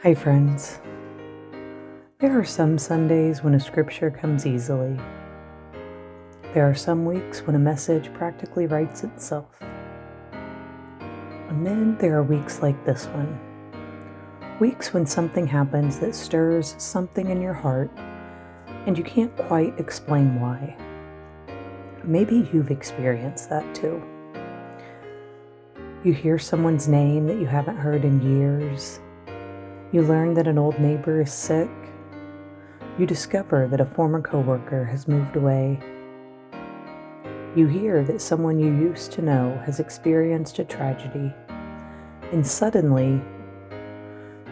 Hi friends. There are some Sundays when a scripture comes easily. There are some weeks when a message practically writes itself. And then there are weeks like this one. Weeks when something happens that stirs something in your heart and you can't quite explain why. Maybe you've experienced that too. You hear someone's name that you haven't heard in years. You learn that an old neighbor is sick. You discover that a former coworker has moved away. You hear that someone you used to know has experienced a tragedy. And suddenly,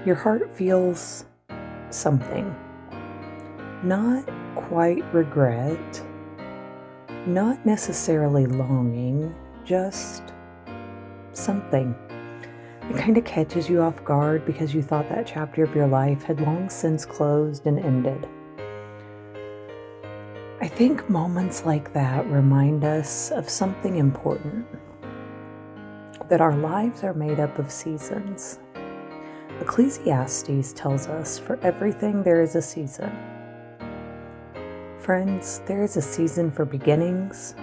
your heart feels something. Not quite regret, not necessarily longing, just something. It kind of catches you off guard because you thought that chapter of your life had long since closed and ended. I think moments like that remind us of something important, that our lives are made up of seasons. Ecclesiastes tells us, for everything there is a season. Friends, there is a season for beginnings,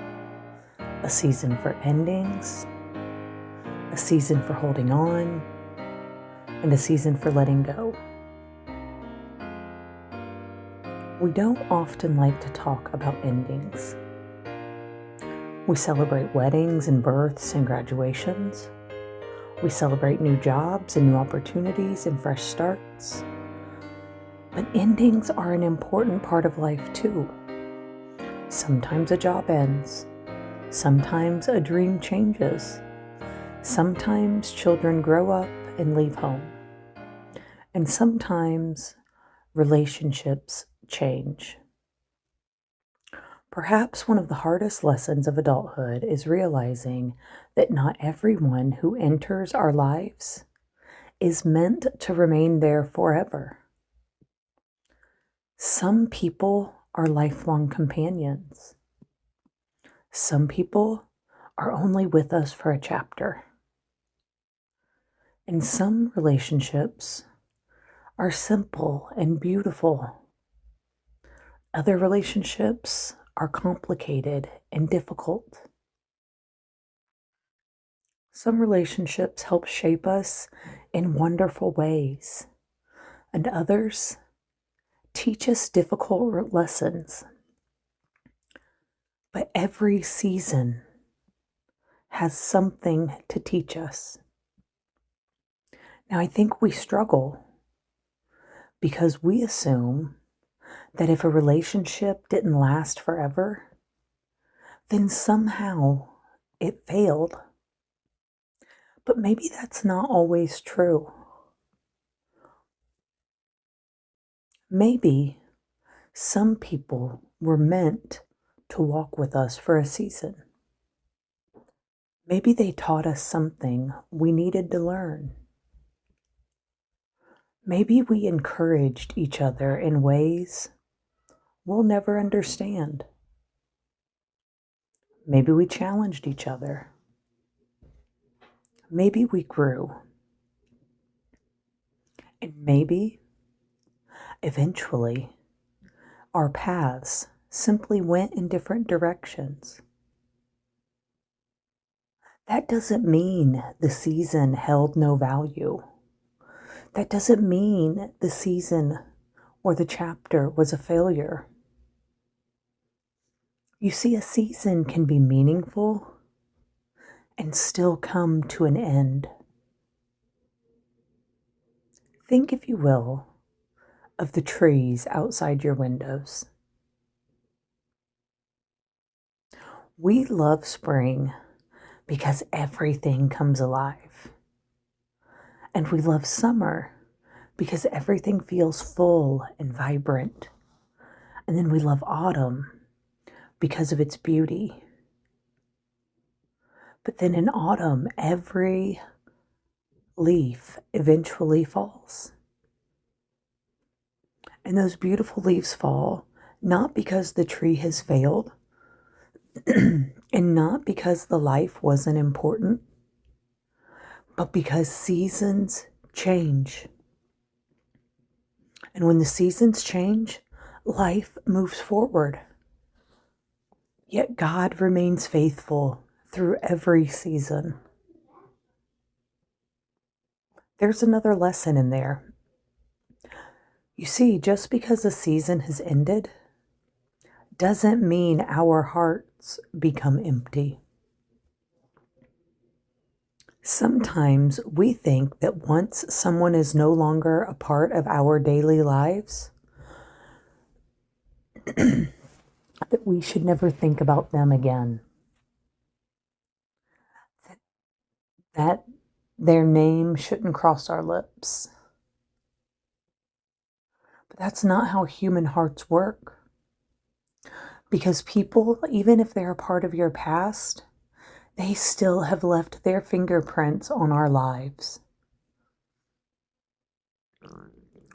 a season for endings, a season for holding on, and a season for letting go. We don't often like to talk about endings. We celebrate weddings and births and graduations. We celebrate new jobs and new opportunities and fresh starts. But endings are an important part of life too. Sometimes a job ends. Sometimes a dream changes. Sometimes children grow up and leave home. And sometimes relationships change. Perhaps one of the hardest lessons of adulthood is realizing that not everyone who enters our lives is meant to remain there forever. Some people are lifelong companions. Some people are only with us for a chapter. And some relationships are simple and beautiful. Other relationships are complicated and difficult. Some relationships help shape us in wonderful ways, and others teach us difficult lessons. But every season has something to teach us. Now, I think we struggle because we assume that if a relationship didn't last forever, then somehow it failed. But maybe that's not always true. Maybe some people were meant to walk with us for a season. Maybe they taught us something we needed to learn. Maybe we encouraged each other in ways we'll never understand. Maybe we challenged each other. Maybe we grew. And maybe, eventually, our paths simply went in different directions. That doesn't mean the season held no value. That doesn't mean the season or the chapter was a failure. You see, a season can be meaningful and still come to an end. Think, if you will, of the trees outside your windows. We love spring because everything comes alive. And we love summer because everything feels full and vibrant. And then we love autumn because of its beauty. But then in autumn, every leaf eventually falls. And those beautiful leaves fall not because the tree has failed and not because the life wasn't important, but because seasons change. And when the seasons change, life moves forward. Yet God remains faithful through every season. There's another lesson in there. You see, just because a season has ended doesn't mean our hearts become empty. Sometimes we think that once someone is no longer a part of our daily lives, that we should never think about them again. That their name shouldn't cross our lips. But that's not how human hearts work. Because people, even if they're a part of your past, they still have left their fingerprints on our lives.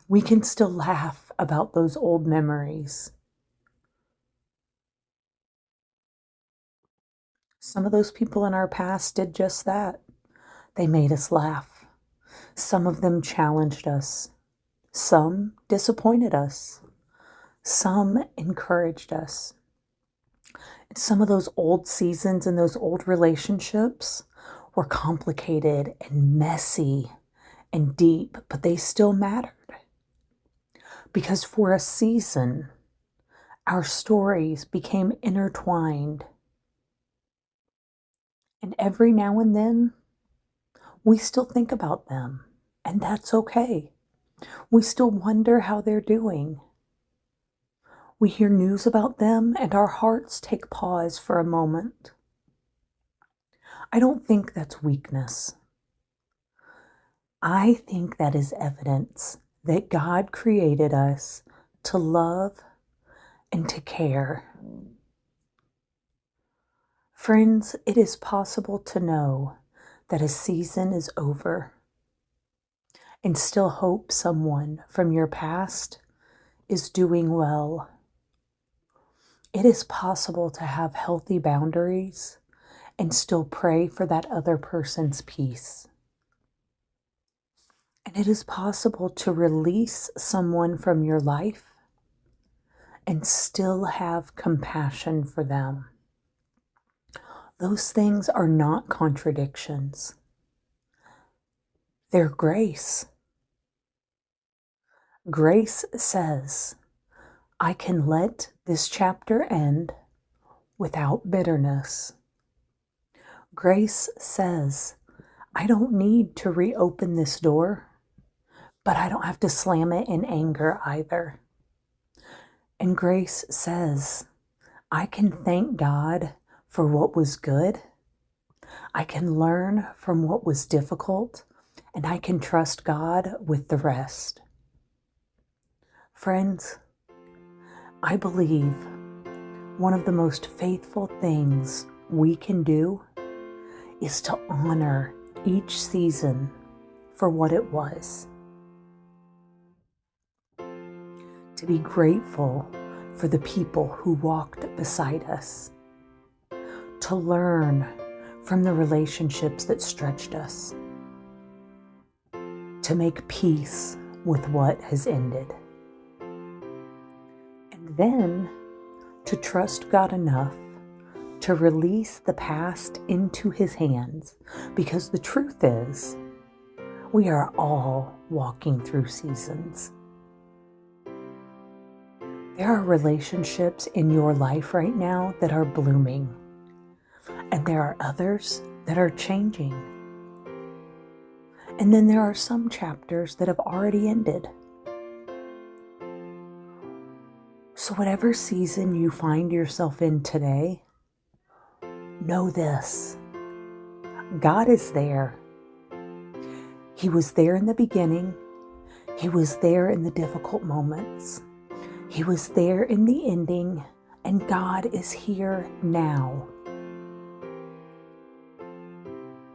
We can still laugh about those old memories. Some of those people in our past did just that. They made us laugh. Some of them challenged us. Some disappointed us. Some encouraged us. And some of those old seasons and those old relationships were complicated and messy and deep, but they still mattered. Because for a season, our stories became intertwined. And every now and then, we still think about them, and that's okay. We still wonder how they're doing. We hear news about them, and our hearts take pause for a moment. I don't think that's weakness. I think that is evidence that God created us to love and to care. Friends, it is possible to know that a season is over and still hope someone from your past is doing well. It is possible to have healthy boundaries and still pray for that other person's peace. And it is possible to release someone from your life and still have compassion for them. Those things are not contradictions. They're grace. Grace says, I can let this chapter end without bitterness. Grace says, I don't need to reopen this door, but I don't have to slam it in anger either. And grace says, I can thank God for what was good. I can learn from what was difficult, and I can trust God with the rest. Friends, I believe one of the most faithful things we can do is to honor each season for what it was. To be grateful for the people who walked beside us. To learn from the relationships that stretched us. To make peace with what has ended. And then to trust God enough to release the past into His hands, because the truth is, we are all walking through seasons. There are relationships in your life right now that are blooming, and there are others that are changing. And then there are some chapters that have already ended. So whatever season you find yourself in today, know this: God is there. He was there in the beginning. He was there in the difficult moments. He was there in the ending, and God is here now.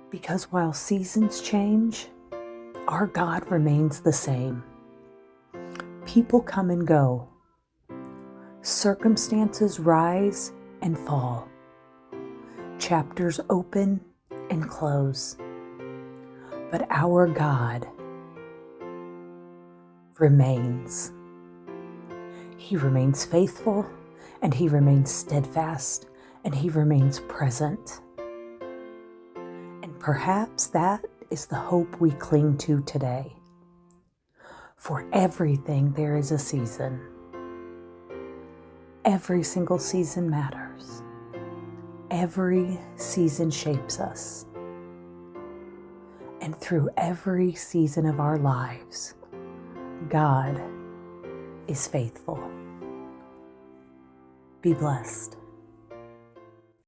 Because while seasons change, our God remains the same. People come and go. Circumstances rise and fall. Chapters open and close. But our God remains. He remains faithful, and He remains steadfast, and He remains present. And perhaps that is the hope we cling to today. For everything there is a season. Every single season matters. Every season shapes us. And through every season of our lives, God is faithful. Be blessed.